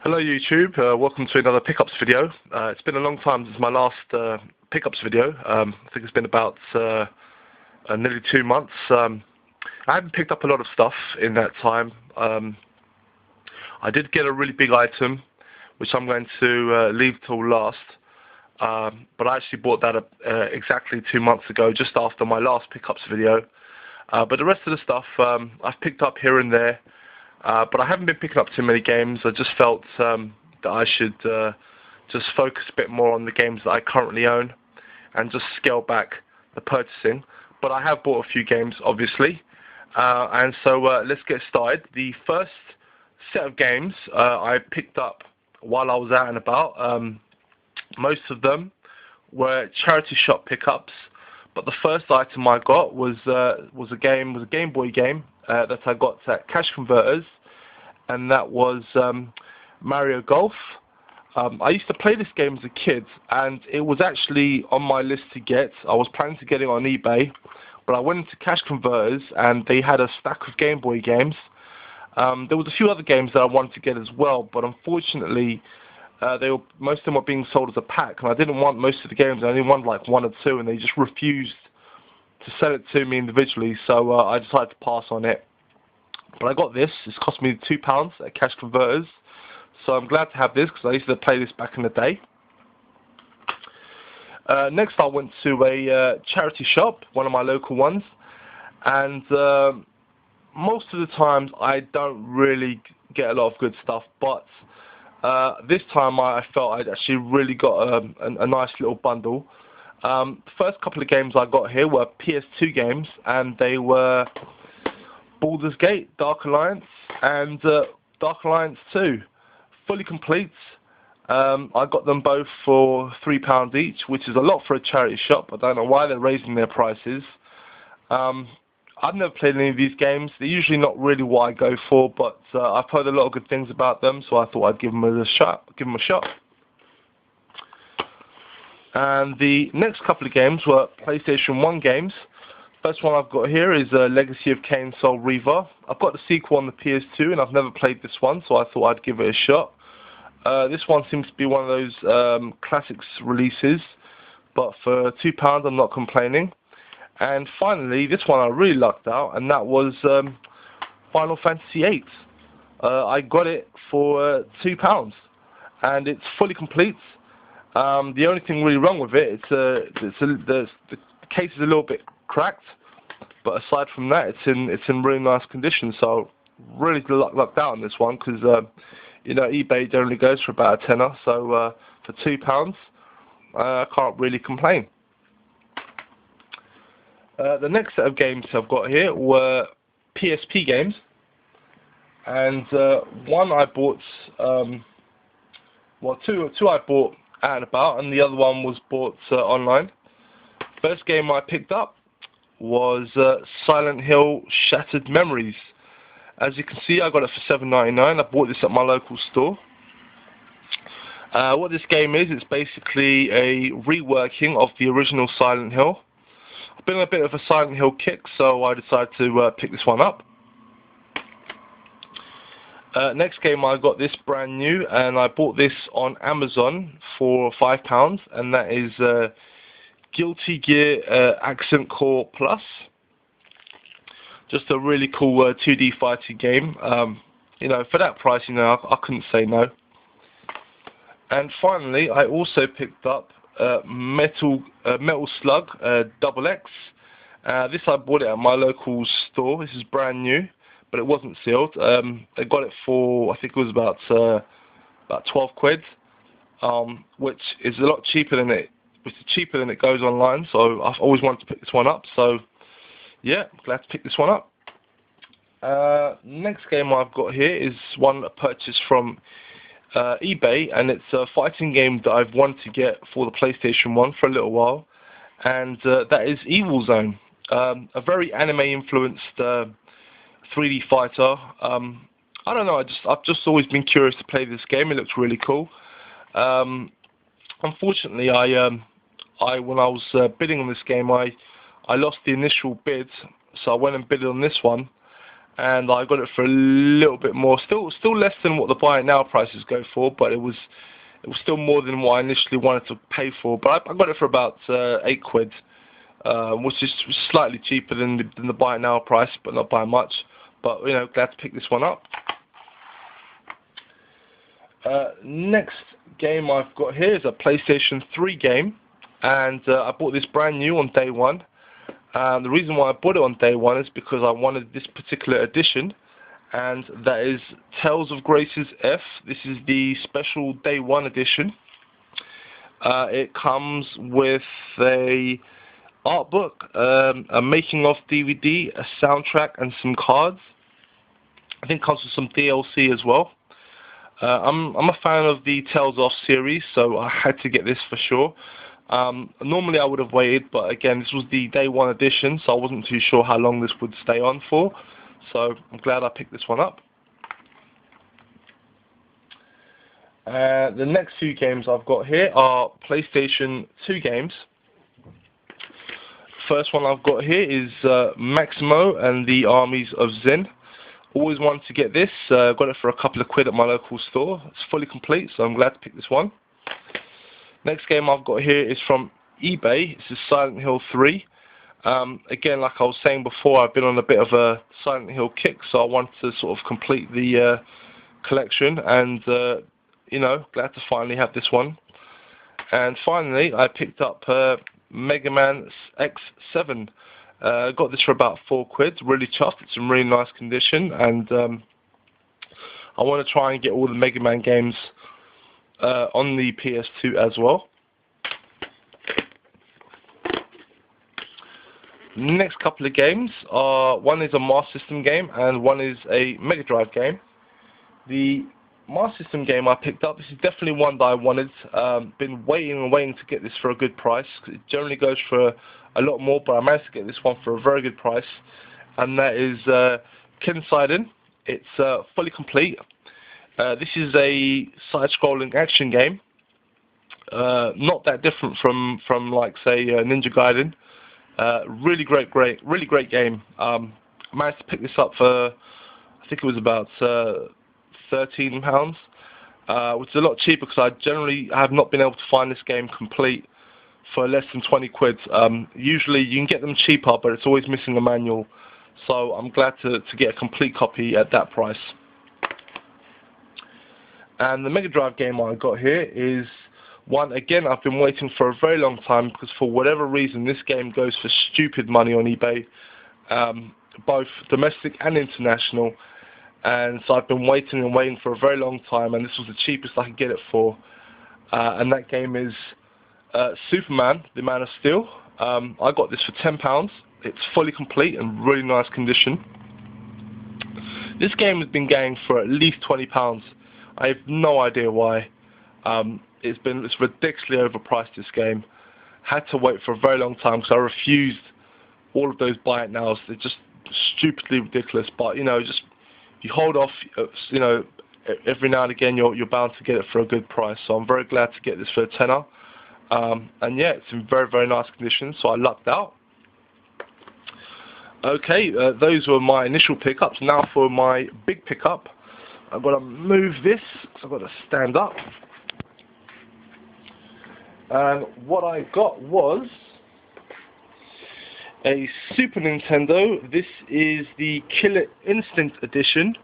Hello YouTube, welcome to another pickups video. It's been a long time since my last pickups video. I think it's been about nearly 2 months. I haven't picked up a lot of stuff in that time. I did get a really big item which I'm going to leave till last, but I actually bought that exactly 2 months ago, just after my last pickups video. But the rest of the stuff I've picked up here and there. But I haven't been picking up too many games. I just felt that I should just focus a bit more on the games that I currently own and just scale back the purchasing. But I have bought a few games, obviously. And so let's get started. The first set of games I picked up while I was out and about. Most of them were charity shop pickups. But the first item I got was a Game Boy game that I got at Cash Converters, and that was Mario Golf. I used to play this game as a kid, and it was actually on my list to get. I was planning to get it on eBay, but I went into Cash Converters and they had a stack of Game Boy games. There was a few other games that I wanted to get as well, but unfortunately most of them were being sold as a pack, and I didn't want most of the games. I only wanted like one or two, and they just refused to sell it to me individually, so I decided to pass on it. But I got this. It's cost me £2 at Cash Converters, so I'm glad to have this because I used to play this back in the day. Next I went to a charity shop, one of my local ones, and most of the times I don't really get a lot of good stuff, but this time I felt I'd actually really got a nice little bundle. The first couple of games I got here were PS2 games, and they were Baldur's Gate, Dark Alliance, and Dark Alliance 2, fully complete. I got them both for £3 each, which is a lot for a charity shop. I don't know why they're raising their prices. I've never played any of these games. They're usually not really what I go for, but I've heard a lot of good things about them, so I thought I'd give them a shot. And the next couple of games were PlayStation 1 games. First one I've got here is Legacy of Kain Soul Reaver. I've got the sequel on the PS2, and I've never played this one, so I thought I'd give it a shot. This one seems to be one of those classics releases, but for £2 I'm not complaining. And finally, this one I really lucked out, and that was Final Fantasy VIII. I got it for £2, and it's fully complete. The only thing really wrong with it, the case is a little bit cracked, but aside from that, it's in really nice condition. So really lucked out on this one because you know, eBay generally goes for about a tenner. So for £2, I can't really complain. The next set of games I've got here were PSP games, and one I bought, well, two I bought out and about, and the other one was bought online. First game I picked up was Silent Hill Shattered Memories. As you can see, I got it for £7.99. I bought this at my local store. What this game is, it's basically a reworking of the original Silent Hill. I've been on a bit of a Silent Hill kick, so I decided to pick this one up. Next game, I got this brand new, and I bought this on Amazon for £5, and that is Guilty Gear Accent Core Plus. Just a really cool 2D fighting game. You know, for that price, you know, I couldn't say no. And finally, I also picked up Metal Slug XX. This I bought it at my local store. This is brand new, but it wasn't sealed. I got it for, I think it was about 12 quid, which is a lot cheaper than it goes online. So I've always wanted to pick this one up. So yeah, I'm glad to pick this one up. Next game I've got here is one I purchased from eBay, and it's a fighting game that I've wanted to get for the PlayStation 1 for a little while, and that is Evil Zone, a very anime-influenced 3D fighter. I don't know, I've just always been curious to play this game. It looks really cool. Unfortunately, when I was bidding on this game, I lost the initial bid, so I went and bid on this one, and I got it for a little bit more. Still less than what the buy it now prices go for, but it was still more than what I initially wanted to pay for. But I got it for about £8, which is slightly cheaper than the buy it now price, but not by much. But you know, glad to pick this one up. Next game I've got here is a PlayStation 3 game, and I bought this brand new on day one. The reason why I bought it on day one is because I wanted this particular edition, and that is Tales of Graces F. This is the special day one edition. It comes with a art book, a making of DVD, a soundtrack, and some cards. I think it comes with some DLC as well. I'm a fan of the Tales of series, so I had to get this for sure. Normally I would have waited, but again, this was the day one edition, so I wasn't too sure how long this would stay on for. So I'm glad I picked this one up. The next two games I've got here are PlayStation 2 games. First one I've got here is Maximo and the Armies of Zin. Always wanted to get this. Got it for a couple of quid at my local store. It's fully complete, so I'm glad to pick this one. Next game I've got here is from eBay. This is Silent Hill 3. Again, like I was saying before, I've been on a bit of a Silent Hill kick, so I wanted to sort of complete the collection, and you know, glad to finally have this one. And finally, I picked up Mega Man X7. Got this for about £4. Really chuffed. It's in really nice condition, and I want to try and get all the Mega Man games on the PS2 as well. Next couple of games are, one is a Master System game and one is a Mega Drive game. The Master System game I picked up, this is definitely one that I wanted. Been waiting and waiting to get this for a good price. It generally goes for a lot more, but I managed to get this one for a very good price, and that is Kenseiden. It's fully complete. This is a side-scrolling action game, not that different from like say Ninja Gaiden. Really great game. I managed to pick this up for, I think it was about £13, which is a lot cheaper because I generally have not been able to find this game complete for less than 20 quid. Usually you can get them cheaper, but it's always missing a manual. So I'm glad to get a complete copy at that price. And the Mega Drive game I got here is one, again, I've been waiting for a very long time because for whatever reason this game goes for stupid money on eBay, both domestic and international. And so I've been waiting and waiting for a very long time, and this was the cheapest I could get it for. And that game is Superman, the Man of Steel. I got this for £10. It's fully complete and really nice condition. This game has been going for at least £20. I have no idea why. It's ridiculously overpriced, this game. Had to wait for a very long time because I refused all of those buy it nows. They're just stupidly ridiculous. But you know, just you hold off. You know, every now and again you're bound to get it for a good price. So I'm very glad to get this for a tenner. And yeah, it's in very nice condition. So I lucked out. Okay, those were my initial pickups. Now for my big pickup, I've got to move this because I've got to stand up. And what I got was a Super Nintendo. This is the Killer Instinct edition.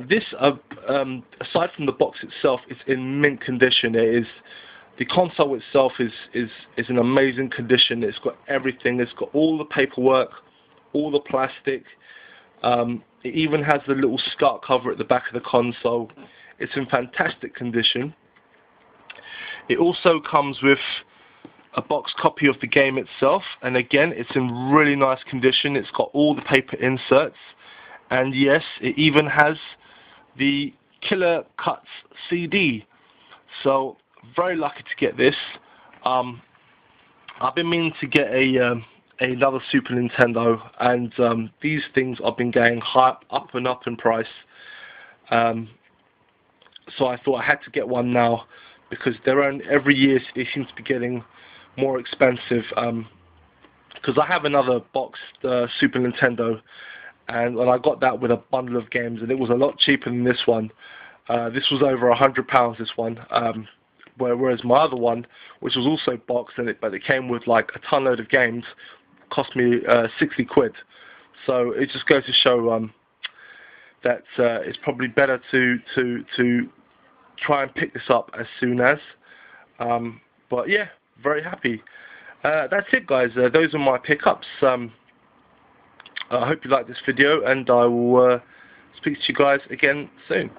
This, aside from the box itself, is in mint condition. The console itself is in amazing condition. It's got everything. It's got all the paperwork, all the plastic. It even has the little SCART cover at the back of the console. It's in fantastic condition. It also comes with a box copy of the game itself, and again, it's in really nice condition. It's got all the paper inserts, and yes, it even has the Killer Cuts CD. So, very lucky to get this. I've been meaning to get another Super Nintendo, and these things have been going up and up in price. So I thought I had to get one now, because every year they seem to be getting more expensive. Because I have another boxed Super Nintendo, and I got that with a bundle of games, and it was a lot cheaper than this one. This was over £100, this one, whereas my other one, which was also boxed, but it came with like a ton load of games, cost me 60 quid. So it just goes to show that it's probably better to try and pick this up as soon as. But yeah, very happy. That's it, guys. Those are my pickups. I hope you liked this video, and I will speak to you guys again soon.